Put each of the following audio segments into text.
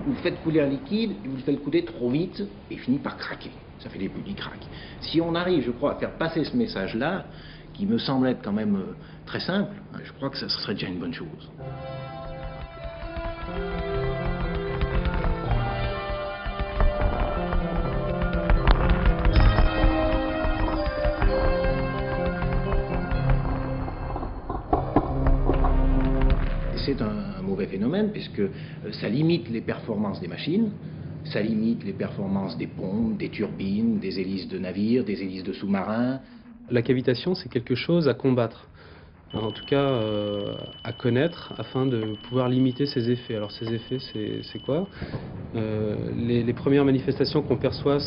Vous faites couler un liquide, et vous le faites couler trop vite, et il finit par craquer. Ça fait des bulles qui craquent. Si on arrive, je crois, à faire passer ce message-là, qui me semble être quand même très simple, je crois que ça serait déjà une bonne chose. C'est un mauvais phénomène puisque ça limite les performances des machines, ça limite les performances des pompes, des turbines, des hélices de navires, des hélices de sous-marins. La cavitation, c'est quelque chose à combattre, en tout cas à connaître afin de pouvoir limiter ses effets. Alors ces effets, c'est quoi? Les premières manifestations qu'on perçoit,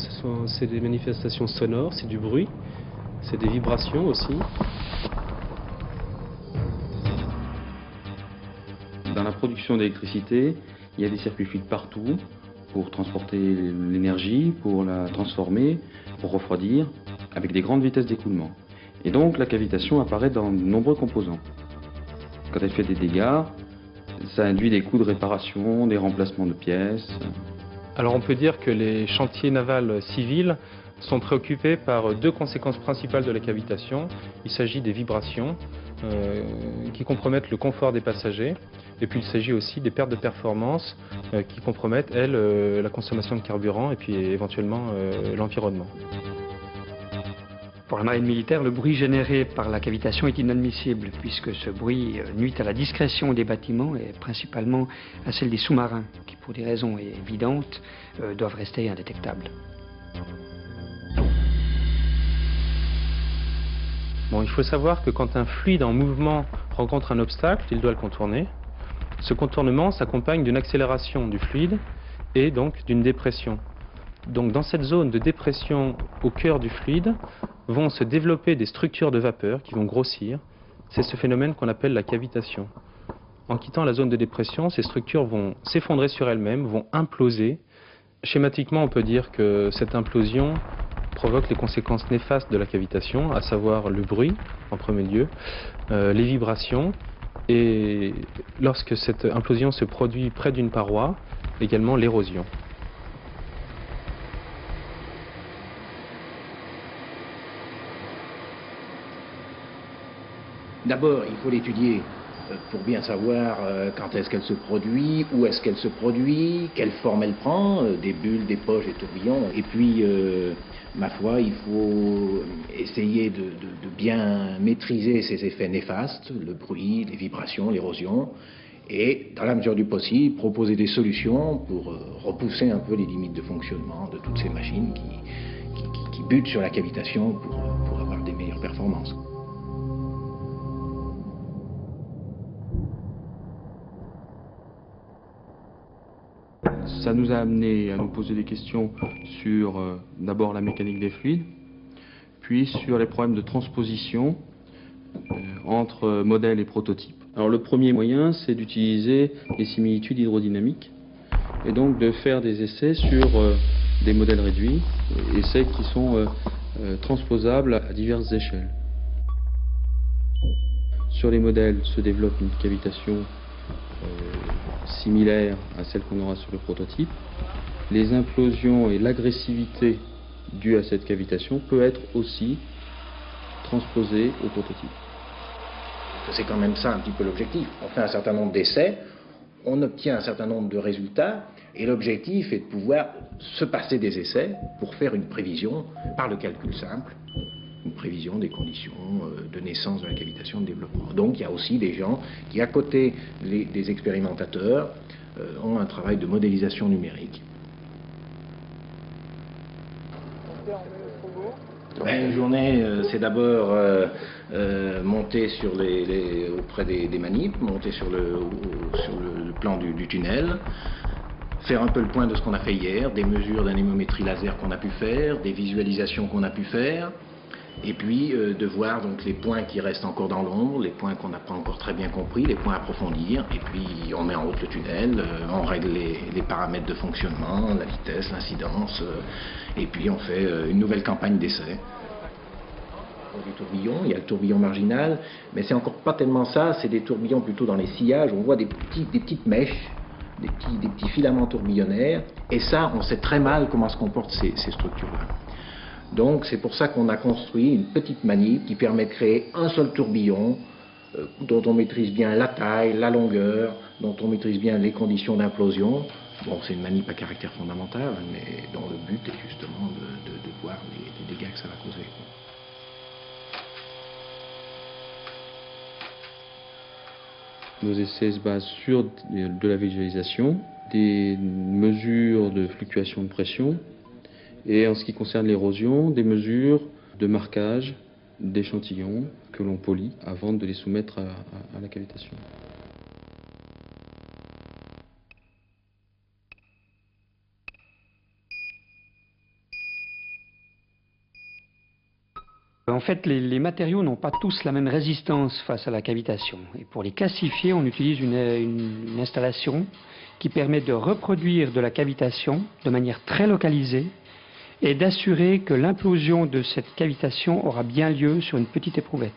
c'est des manifestations sonores, c'est du bruit, c'est des vibrations aussi. Dans la production d'électricité, il y a des circuits fluides partout pour transporter l'énergie, pour la transformer, pour refroidir, avec des grandes vitesses d'écoulement. Et donc la cavitation apparaît dans de nombreux composants. Quand elle fait des dégâts, ça induit des coûts de réparation, des remplacements de pièces. Alors on peut dire que les chantiers navals civils sont préoccupés par deux conséquences principales de la cavitation. Il s'agit des vibrations qui compromettent le confort des passagers, et puis il s'agit aussi des pertes de performance qui compromettent, elles, la consommation de carburant et puis éventuellement l'environnement. Pour la marine militaire, le bruit généré par la cavitation est inadmissible, puisque ce bruit nuit à la discrétion des bâtiments et principalement à celle des sous-marins, qui pour des raisons évidentes doivent rester indétectables. Bon, il faut savoir que quand un fluide en mouvement rencontre un obstacle, il doit le contourner. Ce contournement s'accompagne d'une accélération du fluide et donc d'une dépression. Donc dans cette zone de dépression au cœur du fluide vont se développer des structures de vapeur qui vont grossir. C'est ce phénomène qu'on appelle la cavitation. En quittant la zone de dépression, ces structures vont s'effondrer sur elles-mêmes, vont imploser. Schématiquement, on peut dire que cette implosion provoque les conséquences néfastes de la cavitation, à savoir le bruit en premier lieu, les vibrations, et lorsque cette implosion se produit près d'une paroi, également l'érosion. D'abord, il faut l'étudier pour bien savoir quand est-ce qu'elle se produit, où est-ce qu'elle se produit, quelle forme elle prend, des bulles, des poches, des tourbillons. Et puis, ma foi, il faut essayer de bien maîtriser ces effets néfastes, le bruit, les vibrations, l'érosion, et dans la mesure du possible, proposer des solutions pour repousser un peu les limites de fonctionnement de toutes ces machines qui butent sur la cavitation pour avoir des meilleures performances. Ça nous a amené à nous poser des questions sur d'abord la mécanique des fluides, puis sur les problèmes de transposition entre modèles et prototypes. Alors le premier moyen, c'est d'utiliser les similitudes hydrodynamiques et donc de faire des essais sur des modèles réduits, essais qui sont transposables à diverses échelles. Sur les modèles se développe une cavitation similaire à celle qu'on aura sur le prototype. Les implosions et l'agressivité due à cette cavitation peut être aussi transposée au prototype. C'est quand même ça un petit peu l'objectif. On fait un certain nombre d'essais, on obtient un certain nombre de résultats, et l'objectif est de pouvoir se passer des essais pour faire une prévision par le calcul simple, une prévision des conditions de naissance de la cavitation de développement. Donc il y a aussi des gens qui, à côté des expérimentateurs, ont un travail de modélisation numérique. Une journée, c'est d'abord monter auprès des manips, monter sur le plan du tunnel, faire un peu le point de ce qu'on a fait hier, des mesures d'anémométrie laser qu'on a pu faire, des visualisations qu'on a pu faire, et puis de voir donc les points qui restent encore dans l'ombre, les points qu'on n'a pas encore très bien compris, les points à approfondir, et puis on met en route le tunnel, on règle les paramètres de fonctionnement, la vitesse, l'incidence, et puis on fait une nouvelle campagne d'essai. Du tourbillon, il y a le tourbillon marginal, mais c'est encore pas tellement ça, c'est des tourbillons plutôt dans les sillages, on voit des petites mèches des petits filaments tourbillonnaires, et ça, on sait très mal comment se comportent ces structures-là. Donc c'est pour ça qu'on a construit une petite manip qui permet de créer un seul tourbillon, dont on maîtrise bien la taille, la longueur, dont on maîtrise bien les conditions d'implosion. Bon, c'est une manip à caractère fondamental, mais dont le but est justement de voir les dégâts que ça va causer. Nos essais se basent sur de la visualisation, des mesures de fluctuation de pression, et en ce qui concerne l'érosion, des mesures de marquage d'échantillons que l'on polit avant de les soumettre à la cavitation. En fait, les matériaux n'ont pas tous la même résistance face à la cavitation. Et pour les classifier, on utilise une installation qui permet de reproduire de la cavitation de manière très localisée et d'assurer que l'implosion de cette cavitation aura bien lieu sur une petite éprouvette.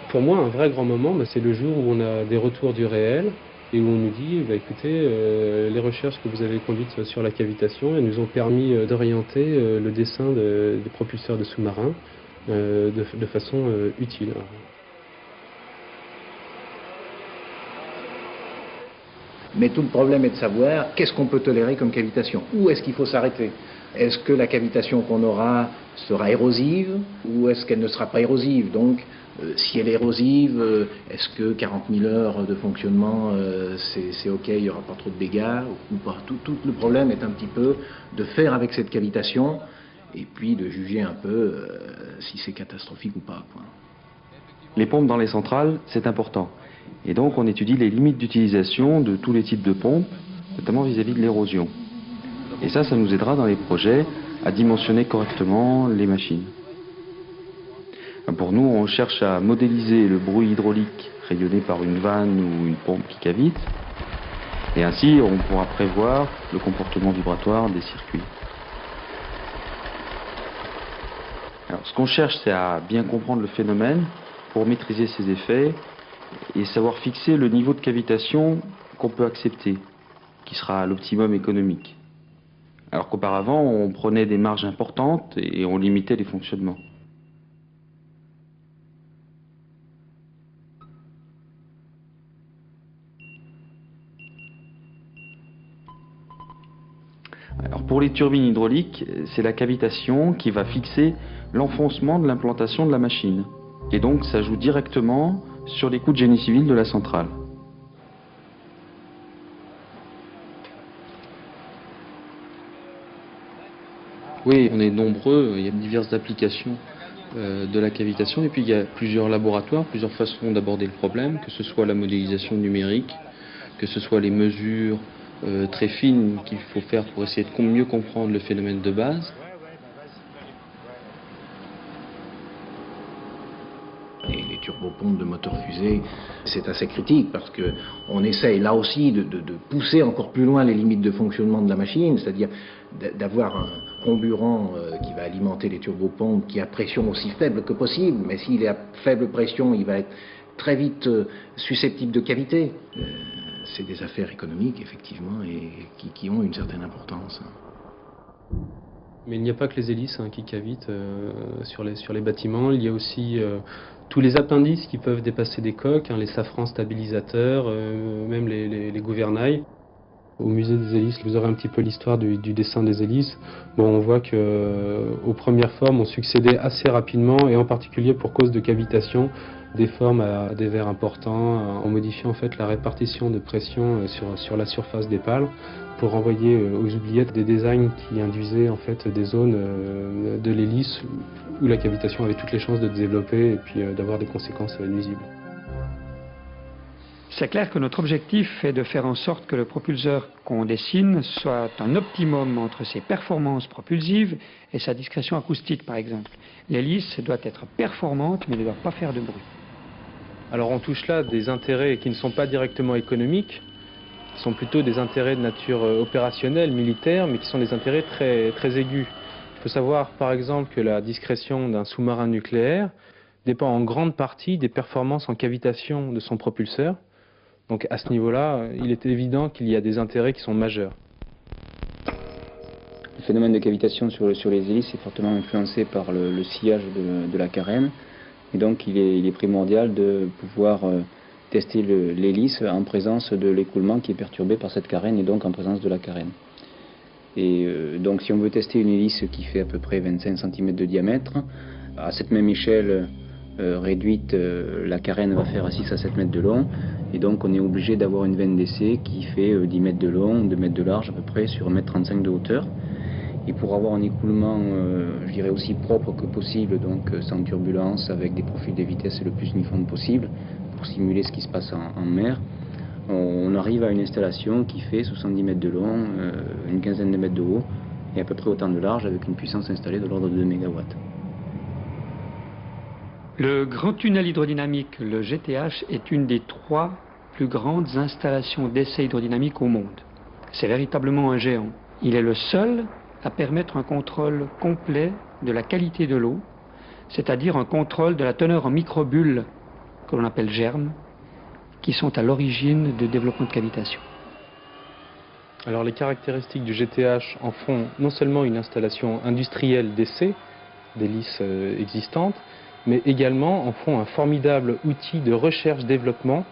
Pour moi, un vrai grand moment, c'est le jour où on a des retours du réel et où on nous dit, écoutez, les recherches que vous avez conduites sur la cavitation, elles nous ont permis d'orienter le dessin des propulseurs de sous-marins de façon utile. Mais tout le problème est de savoir qu'est-ce qu'on peut tolérer comme cavitation. Où est-ce qu'il faut s'arrêter? Est-ce que la cavitation qu'on aura sera érosive ou est-ce qu'elle ne sera pas érosive? Donc, si elle est érosive, est-ce que 40 000 heures de fonctionnement, c'est OK, il n'y aura pas trop de dégâts ou pas? Tout le problème est un petit peu de faire avec cette cavitation et puis de juger un peu si c'est catastrophique ou pas, quoi. Les pompes dans les centrales, c'est important. Et donc on étudie les limites d'utilisation de tous les types de pompes, notamment vis-à-vis de l'érosion. Et ça nous aidera dans les projets à dimensionner correctement les machines. Pour nous, on cherche à modéliser le bruit hydraulique rayonné par une vanne ou une pompe qui cavite. Et ainsi, on pourra prévoir le comportement vibratoire des circuits. Alors, ce qu'on cherche, c'est à bien comprendre le phénomène pour maîtriser ses effets et savoir fixer le niveau de cavitation qu'on peut accepter, qui sera à l'optimum économique. Alors qu'auparavant, on prenait des marges importantes et on limitait les fonctionnements. Alors pour les turbines hydrauliques, c'est la cavitation qui va fixer l'enfoncement de l'implantation de la machine. Et donc ça joue directement sur les coûts de génie civil de la centrale. Oui, on est nombreux, il y a diverses applications de la cavitation et puis il y a plusieurs laboratoires, plusieurs façons d'aborder le problème, que ce soit la modélisation numérique, que ce soit les mesures très fines qu'il faut faire pour essayer de mieux comprendre le phénomène de base. Les turbopompes de moteur-fusée, c'est assez critique parce qu'on essaye là aussi de pousser encore plus loin les limites de fonctionnement de la machine, c'est-à-dire d'avoir un comburant qui va alimenter les turbopompes qui a pression aussi faible que possible, mais s'il est à faible pression, il va être très vite susceptible de cavité. C'est des affaires économiques, effectivement, et qui ont une certaine importance. Mais il n'y a pas que les hélices qui cavitent sur les bâtiments, il y a aussi tous les appendices qui peuvent dépasser des coques, les safrans stabilisateurs, même les gouvernails. Au musée des hélices, vous aurez un petit peu l'histoire du dessin des hélices. Bon, on voit qu'aux premières formes ont succédé assez rapidement, et en particulier pour cause de cavitation, des formes à des verres importants, en modifiant en fait la répartition de pression sur la surface des pales, pour renvoyer aux oubliettes des designs qui induisaient en fait des zones de l'hélice où la cavitation avait toutes les chances de se développer et puis d'avoir des conséquences nuisibles. C'est clair que notre objectif est de faire en sorte que le propulseur qu'on dessine soit un optimum entre ses performances propulsives et sa discrétion acoustique, par exemple. L'hélice doit être performante, mais ne doit pas faire de bruit. Alors on touche là des intérêts qui ne sont pas directement économiques, qui sont plutôt des intérêts de nature opérationnelle, militaire, mais qui sont des intérêts très aigus. Il faut savoir par exemple que la discrétion d'un sous-marin nucléaire dépend en grande partie des performances en cavitation de son propulseur. Donc à ce niveau-là, il est évident qu'il y a des intérêts qui sont majeurs. Le phénomène de cavitation sur les hélices est fortement influencé par le sillage de la carène. Et donc il est primordial de pouvoir tester l'hélice en présence de l'écoulement qui est perturbé par cette carène et donc en présence de la carène. Et donc si on veut tester une hélice qui fait à peu près 25 cm de diamètre, à cette même échelle réduite, la carène va faire à 6 à 7 mètres de long. Et donc on est obligé d'avoir une veine d'essai qui fait 10 mètres de long, 2 mètres de large à peu près sur 1,35 m de hauteur. Et pour avoir un écoulement, je dirais aussi propre que possible, donc sans turbulence, avec des profils de vitesse le plus uniformes possible, pour simuler ce qui se passe en mer, on arrive à une installation qui fait 70 mètres de long, une quinzaine de mètres de haut, et à peu près autant de large, avec une puissance installée de l'ordre de 2 MW. Le grand tunnel hydrodynamique, le GTH, est une des 3 plus grandes installations d'essai hydrodynamique au monde. C'est véritablement un géant. Il est le seul à permettre un contrôle complet de la qualité de l'eau, c'est-à-dire un contrôle de la teneur en microbulles, que l'on appelle germes, qui sont à l'origine de développement de cavitation. Alors les caractéristiques du GTH en font non seulement une installation industrielle d'essai d'hélices existantes, mais également en font un formidable outil de recherche-développement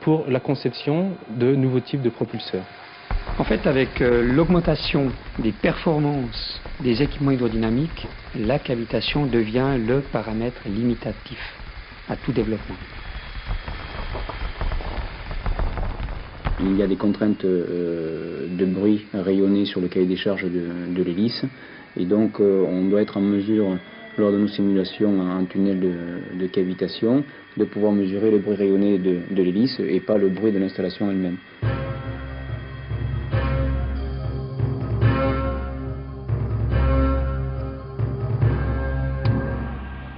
pour la conception de nouveaux types de propulseurs. En fait, avec l'augmentation des performances des équipements hydrodynamiques, la cavitation devient le paramètre limitatif à tout développement. Il y a des contraintes de bruit rayonné sur le cahier des charges de l'hélice, et donc on doit être en mesure, lors de nos simulations en tunnel de cavitation, de pouvoir mesurer le bruit rayonné de l'hélice et pas le bruit de l'installation elle-même.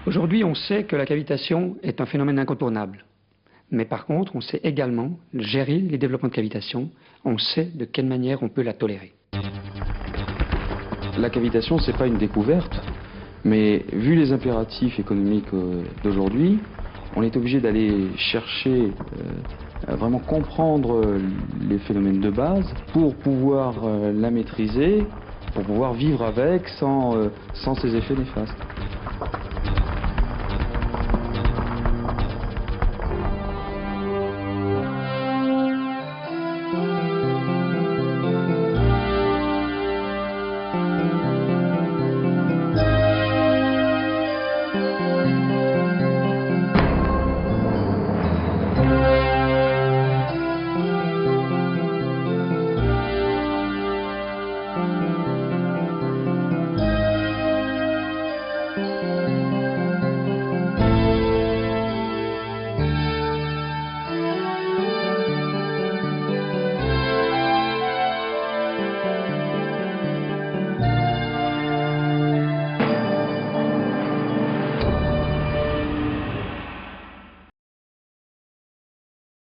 Aujourd'hui, on sait que la cavitation est un phénomène incontournable. Mais par contre, on sait également gérer les développements de cavitation. On sait de quelle manière on peut la tolérer. La cavitation, ce n'est pas une découverte, mais vu les impératifs économiques d'aujourd'hui, on est obligé d'aller chercher, vraiment comprendre les phénomènes de base pour pouvoir la maîtriser, pour pouvoir vivre avec sans ces effets néfastes.